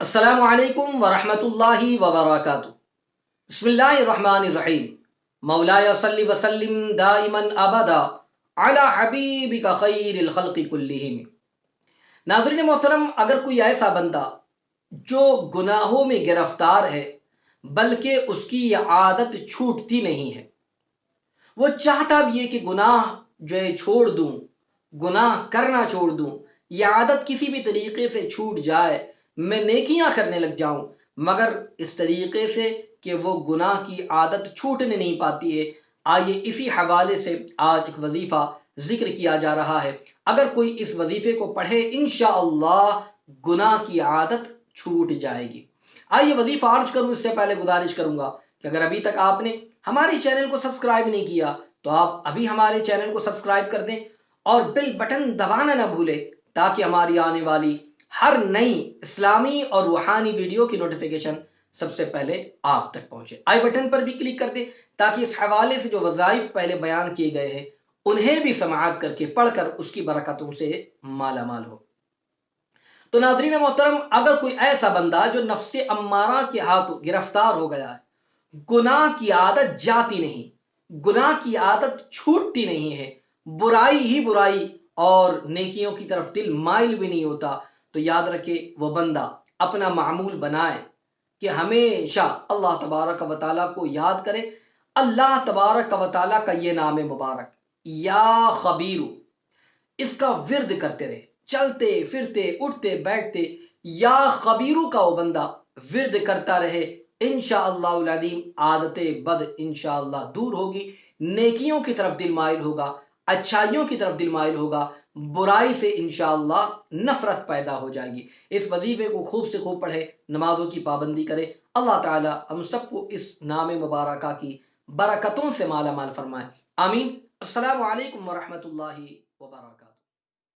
السلام علیکم ورحمۃ اللہ وبرکاتہ۔ بسم اللہ الرحمن الرحیم۔ مولایا صلی وسلم دائما ابدا علی حبیبک خیر الخلق کلہم۔ ناظرین محترم، اگر کوئی ایسا بندہ جو گناہوں میں گرفتار ہے بلکہ اس کی یہ عادت چھوٹتی نہیں ہے، وہ چاہتا بھی ہے کہ گناہ جو ہے چھوڑ دوں، گناہ کرنا چھوڑ دوں، یہ عادت کسی بھی طریقے سے چھوٹ جائے، میں نیکیاں کرنے لگ جاؤں، مگر اس طریقے سے کہ وہ گناہ کی عادت چھوٹنے نہیں پاتی ہے۔ آئیے اسی حوالے سے آج ایک وظیفہ ذکر کیا جا رہا ہے، اگر کوئی اس وظیفے کو پڑھے انشاءاللہ گناہ کی عادت چھوٹ جائے گی۔ آئیے وظیفہ عرض کروں اس سے پہلے گزارش کروں گا کہ اگر ابھی تک آپ نے ہمارے چینل کو سبسکرائب نہیں کیا تو آپ ابھی ہمارے چینل کو سبسکرائب کر دیں اور بیل بٹن دبانا نہ بھولیں تاکہ ہماری آنے والی ہر نئی اسلامی اور روحانی ویڈیو کی نوٹیفیکیشن سب سے پہلے آپ تک پہنچے۔ آئی بٹن پر بھی کلک کر دیں تاکہ اس حوالے سے جو وظائف پہلے بیان کیے گئے ہیں انہیں بھی سماعت کر کے پڑھ کر اس کی برکتوں سے مالا مال ہو۔ تو ناظرین محترم، اگر کوئی ایسا بندہ جو نفس امارہ کے ہاتھوں گرفتار ہو گیا ہے، گناہ کی عادت جاتی نہیں، گناہ کی عادت چھوٹتی نہیں ہے، برائی ہی برائی اور نیکیوں کی طرف دل مائل بھی نہیں ہوتا، تو یاد رکھے وہ بندہ اپنا معمول بنائے کہ ہمیشہ اللہ تبارک و تعالیٰ کو یاد کرے۔ اللہ تبارک و تعالیٰ کا یہ نام مبارک یا خبیرو، اس کا ورد کرتے رہے، چلتے پھرتے اٹھتے بیٹھتے یا خبیرو کا وہ بندہ ورد کرتا رہے، انشاءاللہ العظیم عادت بد انشاءاللہ دور ہوگی، نیکیوں کی طرف دل مائل ہوگا، اچھائیوں کی طرف دل مائل ہوگا، برائی سے انشاءاللہ نفرت پیدا ہو جائے گی۔ اس وظیفے کو خوب سے خوب پڑھے، نمازوں کی پابندی کرے، اللہ تعالی ہم سب کو اس نام مبارکہ کی برکتوں سے مالا مال فرمائے، آمین۔ السلام علیکم ورحمۃ اللہ وبرکاتہ۔